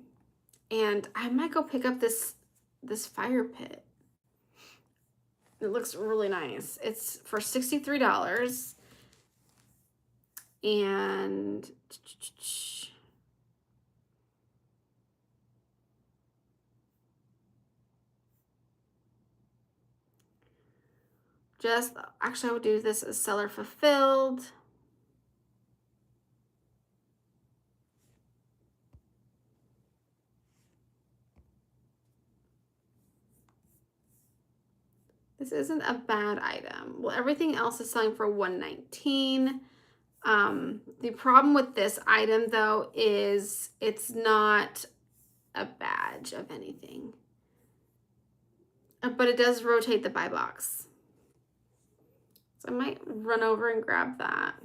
I might go pick up this fire pit. It looks really nice. It's for $63. And actually I would do this as seller fulfilled. This isn't a bad item. Well, everything else is selling for $119. The problem with this item though is it's not a badge of anything, but it does rotate the buy box. So I might run over and grab that.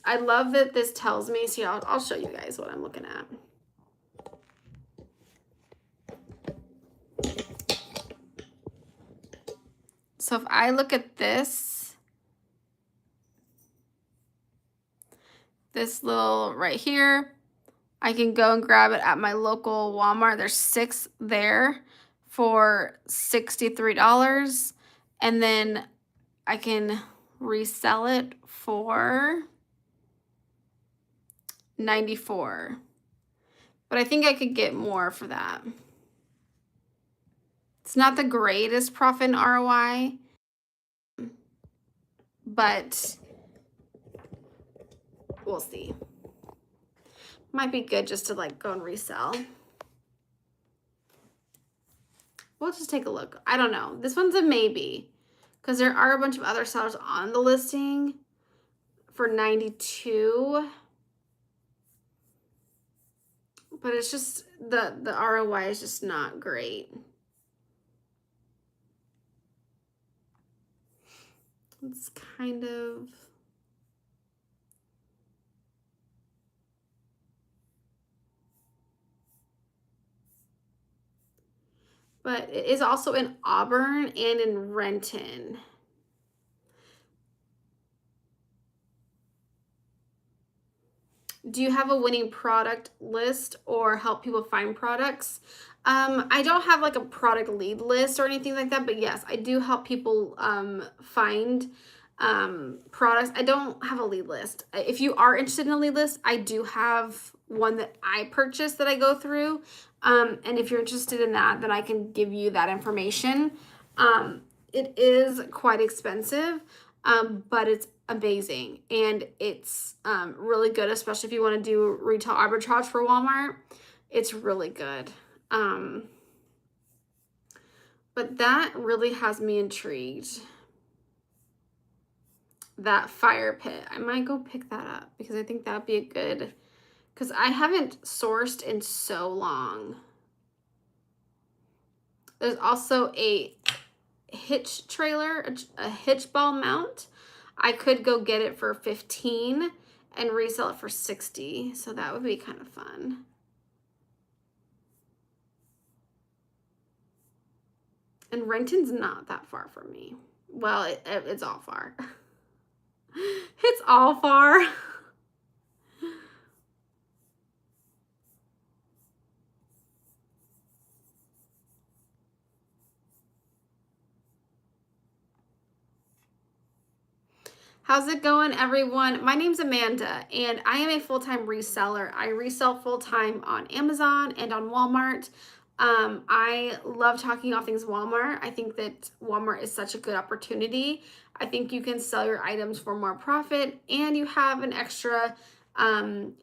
I love that this tells me, see, I'll show you guys what I'm looking at. So if I look at this little right here, I can go and grab it at my local Walmart. There's 6 there for $63, and then I can resell it for 94. But I think I could get more for that. It's not the greatest profit and ROI, but we'll see. Might be good just to like go and resell. We'll just take a look. I don't know. This one's a maybe because there are a bunch of other sellers on the listing for 92. But it's just the ROI is just not great. It's kind of but it is also in Auburn and in Renton. Do you have a winning product list or help people find products? I don't have like a product lead list or anything like that, but yes, I do help people find products. I don't have a lead list. If you are interested in a lead list, I do have one that I purchased that I go through. And if you're interested in that, then I can give you that information. It is quite expensive, but it's amazing, and it's really good, especially if you want to do retail arbitrage for Walmart. It's really good. But that really has me intrigued. That fire pit, I might go pick that up because I think that'd be a good, because I haven't sourced in so long. There's also a hitch trailer, a hitch ball mount. I could go get it for 15 and resell it for 60. So that would be kind of fun. And Renton's not that far from me. Well, it's all far. It's all far. How's it going, everyone? My name's Amanda, and I am a full-time reseller. I resell full-time on Amazon and on Walmart. I love talking all things Walmart. I think that Walmart is such a good opportunity. I think you can sell your items for more profit, and you have an extra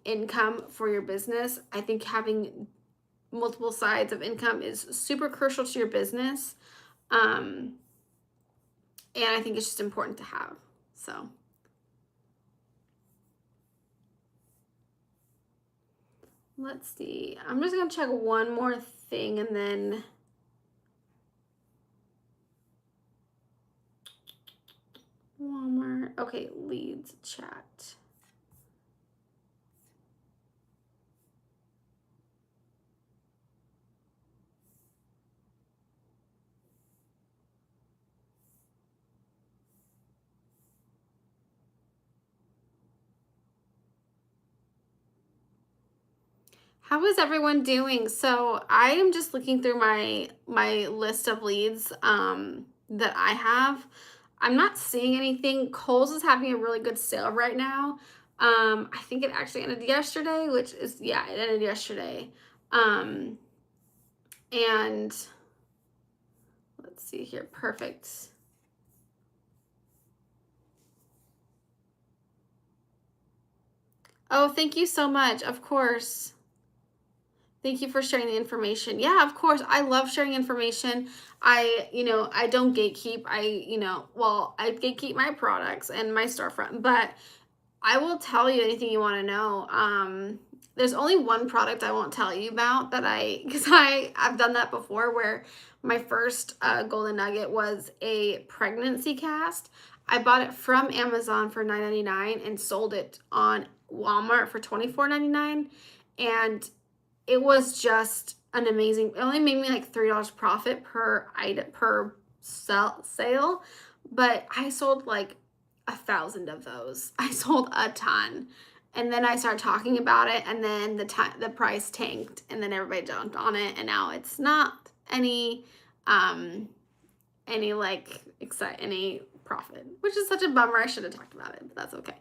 income for your business. I think having multiple sides of income is super crucial to your business. And I think it's just important to have. So let's see. I'm just going to check one more thing and then Walmart. Okay, leads chat. How is everyone doing? So I am just looking through my list of leads that I have. I'm not seeing anything. Kohl's is having a really good sale right now. I think it actually ended yesterday, which is, yeah, it ended yesterday. And let's see here. Perfect. Oh, thank you so much. Of course. Thank you for sharing the information. Yeah, of course. I love sharing information. I don't gatekeep. I gatekeep my products and my storefront, but I will tell you anything you want to know. There's only one product I won't tell you about because I've done that before, where my first golden nugget was a pregnancy cast. I bought it from Amazon for $9.99 and sold it on Walmart for $24.99, and it was just an amazing. It only made me like $3 profit per item per sale, but I sold like 1,000 of those. I sold a ton, And then I started talking about it, and then the price tanked, and then everybody jumped on it, and now it's not any like any profit, which is such a bummer. I should have talked about it, but that's okay.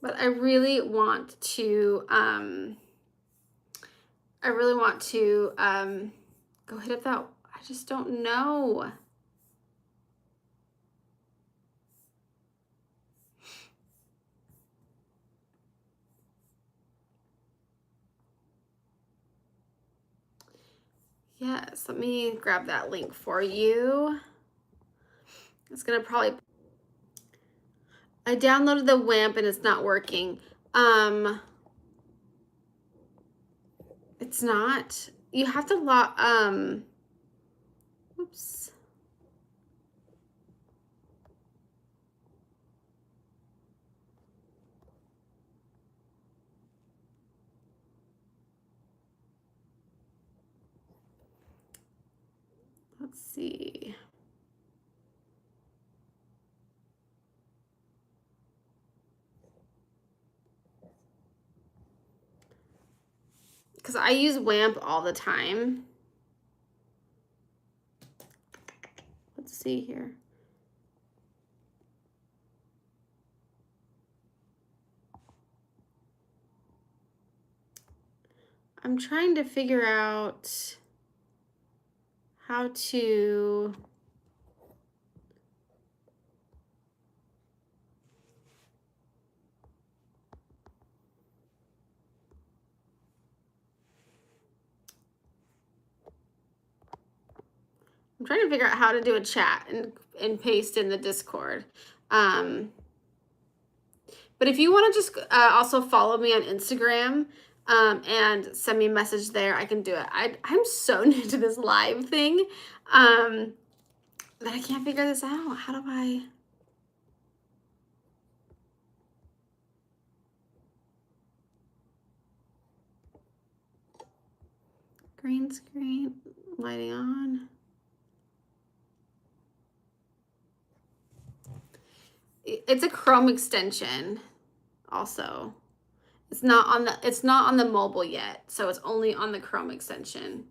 But I really want to go hit up that. I just don't know. Yes, let me grab that link for you. It's gonna probably. I downloaded the WAMP and it's not working. It's not. You have to log. Oops. Let's see. Because I use WAMP all the time. Let's see here. I'm trying to figure out how to. I'm trying to figure out how to do a chat and paste in the Discord. But if you want to just also follow me on Instagram and send me a message there, I can do it. I'm so new to this live thing that I can't figure this out. How do I? Green screen, lighting on. It's a Chrome extension also. It's not on the mobile yet, so it's only on the Chrome extension.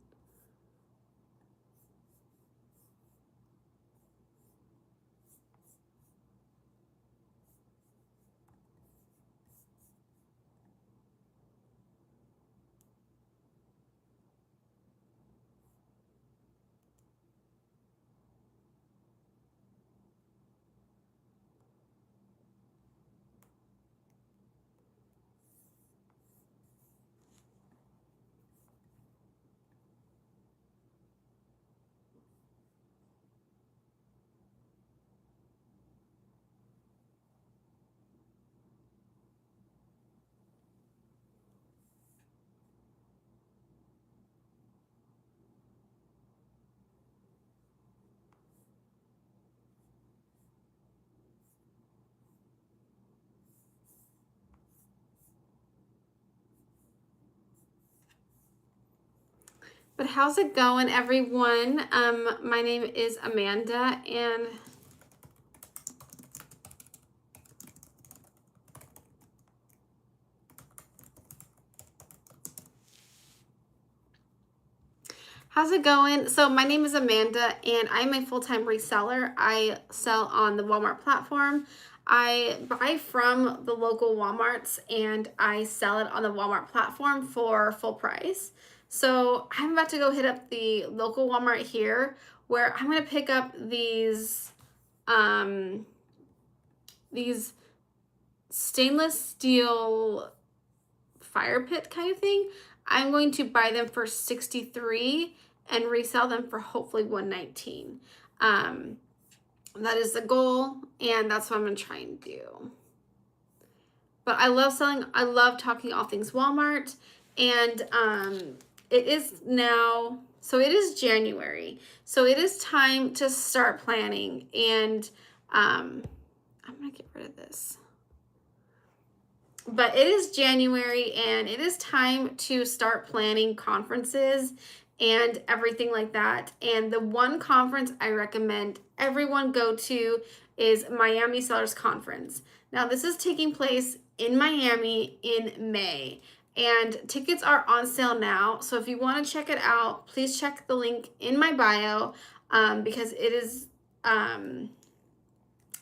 But how's it going, everyone? My name is Amanda, and how's it going? So my name is Amanda, and I'm a full-time reseller. I sell on the Walmart platform. I buy from the local Walmarts, and I sell it on the Walmart platform for full price. So I'm about to go hit up the local Walmart here, where I'm going to pick up these stainless steel fire pit kind of thing. I'm going to buy them for $63 and resell them for hopefully $119. That is the goal, and that's what I'm going to try and do. But I love talking all things Walmart, and it is now, so it is January. So it is time to start planning, and I'm going to get rid of this. But it is January, and it is time to start planning conferences and everything like that. And the one conference I recommend everyone go to is Miami Sellers Conference. Now, this is taking place in Miami in May, and tickets are on sale now. So if you want to check it out, please check the link in my bio, because it is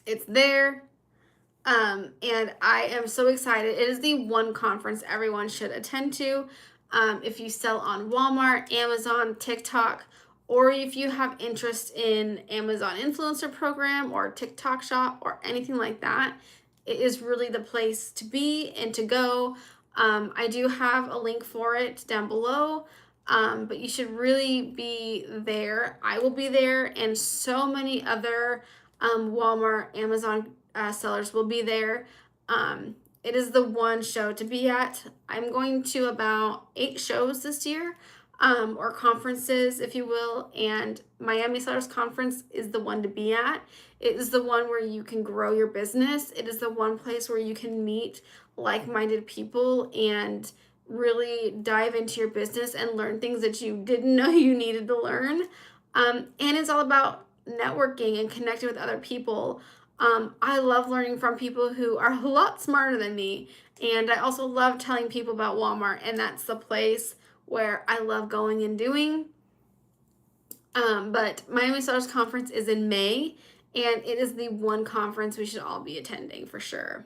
it's there. And I am so excited. It is the one conference everyone should attend to. If you sell on Walmart, Amazon, TikTok, or if you have interest in Amazon influencer program or TikTok shop or anything like that, it is really the place to be and to go. I do have a link for it down below, but you should really be there. I will be there, and so many other Walmart, Amazon sellers will be there. It is the one show to be at. I'm going to about 8 shows this year, or conferences, if you will, and Miami Sellers Conference is the one to be at. It is the one where you can grow your business. It is the one place where you can meet like-minded people and really dive into your business and learn things that you didn't know you needed to learn. And it's all about networking and connecting with other people. I love learning from people who are a lot smarter than me. And I also love telling people about Walmart, and that's the place where I love going and doing. But Miami Sellers Conference is in May, and it is the one conference we should all be attending for sure.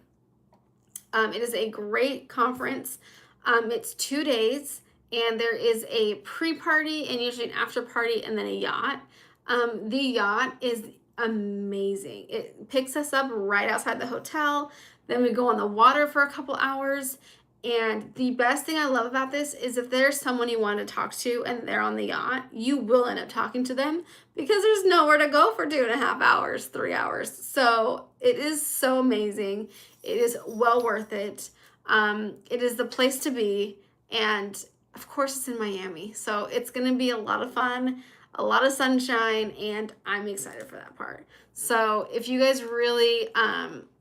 It is a great conference. It's 2 days, and there is a pre-party and usually an after party and then a yacht. The yacht is amazing. It picks us up right outside the hotel. Then we go on the water for a couple hours. And the best thing I love about this is if there's someone you want to talk to and they're on the yacht, you will end up talking to them because there's nowhere to go for 2.5 hours, 3 hours. So it is so amazing. It is well worth it. It is the place to be. And of course, it's in Miami. So it's going to be a lot of fun, a lot of sunshine, and I'm excited for that part. So if you guys really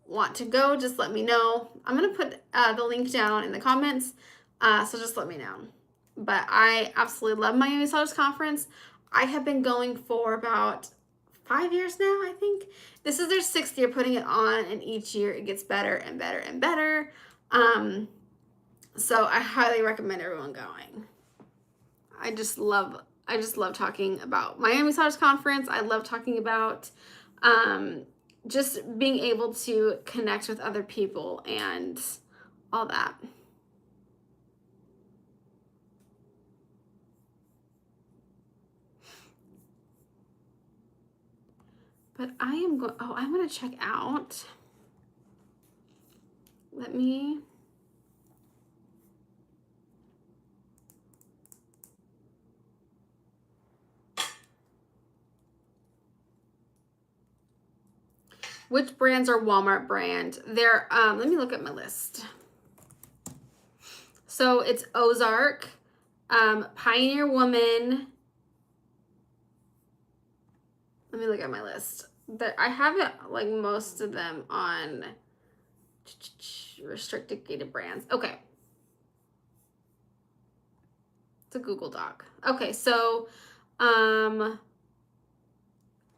want to go, just let me know. I'm going to put the link down in the comments, so just let me know. But I absolutely love Miami Sellers Conference. I have been going for about 5 years now, I think. This is their 6th year putting it on, and each year it gets better and better and better. So I highly recommend everyone going. I just love talking about Miami Sellers Conference. I love talking about just being able to connect with other people and all that. But I'm going to check out. Let me. Which brands are Walmart brand? They're, let me look at my list. So it's Ozark, Pioneer Woman. Let me look at my list. I have it, like most of them on restricted gated brands. Okay. It's a Google Doc. Okay, so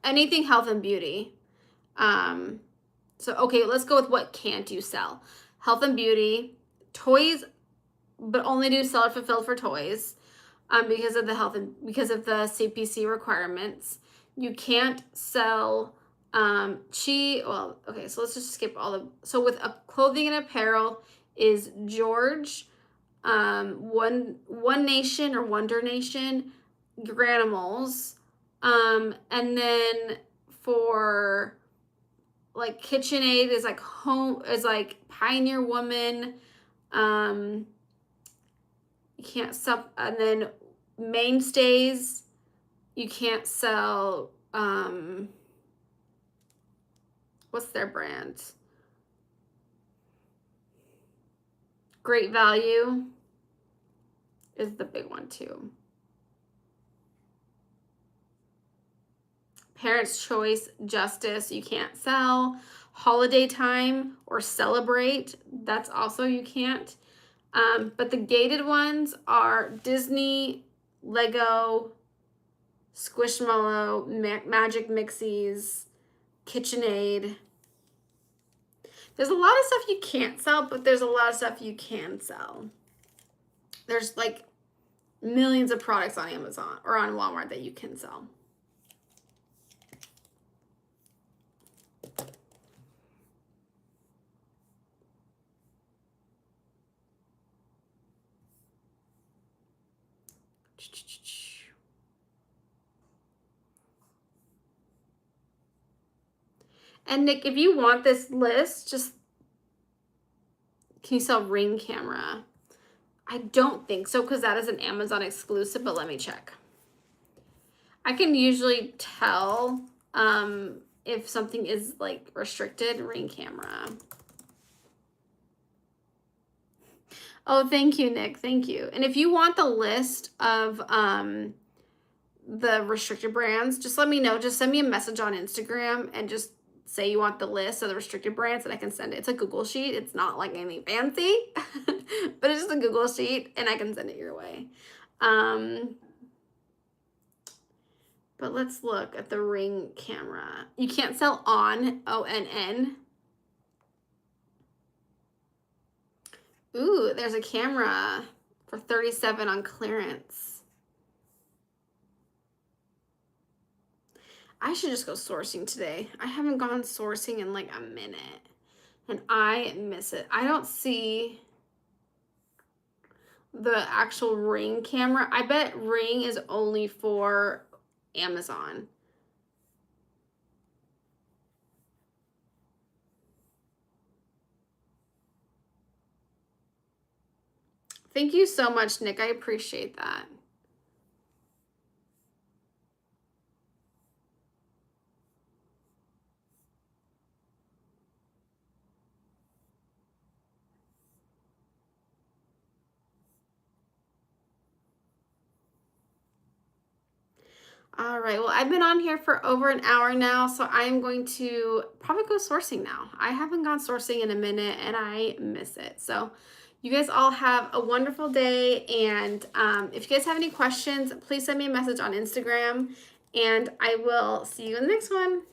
anything health and beauty. So okay, let's go with what can't you sell. Health and beauty, toys, but only do seller fulfilled for toys, because of the CPC requirements. You can't sell well, okay, so let's just skip all the, so with clothing and apparel is George, One Nation or Wonder Nation, Granimals, and then for like KitchenAid is like home, is like Pioneer Woman. You can't sell, and then Mainstays, you can't sell, what's their brand? Great Value is the big one too. Parents' Choice, Justice, you can't sell. Holiday Time or Celebrate, that's also you can't. But the gated ones are Disney, Lego, Squishmallow, Magic Mixies, KitchenAid. There's a lot of stuff you can't sell, but there's a lot of stuff you can sell. There's like millions of products on Amazon or on Walmart that you can sell. And Nick, if you want this list, just, can you sell Ring camera? I don't think so, because that is an Amazon exclusive, but let me check. I can usually tell if something is like restricted. Ring camera. Oh, thank you, Nick. Thank you. And if you want the list of the restricted brands, just let me know. Just send me a message on Instagram and just say you want the list of the restricted brands, and I can send it. It's a Google sheet. It's not like anything fancy, but it's just a Google sheet, and I can send it your way. But let's look at the Ring camera. You can't sell ONN, ONN. Ooh, there's a camera for $37 on clearance. I should just go sourcing today. I haven't gone sourcing in like a minute, and I miss it. I don't see the actual Ring camera. I bet Ring is only for Amazon. Thank you so much, Nick. I appreciate that. All right, well, I've been on here for over an hour now, so I'm going to probably go sourcing now. I haven't gone sourcing in a minute, and I miss it. So you guys all have a wonderful day, and if you guys have any questions, please send me a message on Instagram, and I will see you in the next one.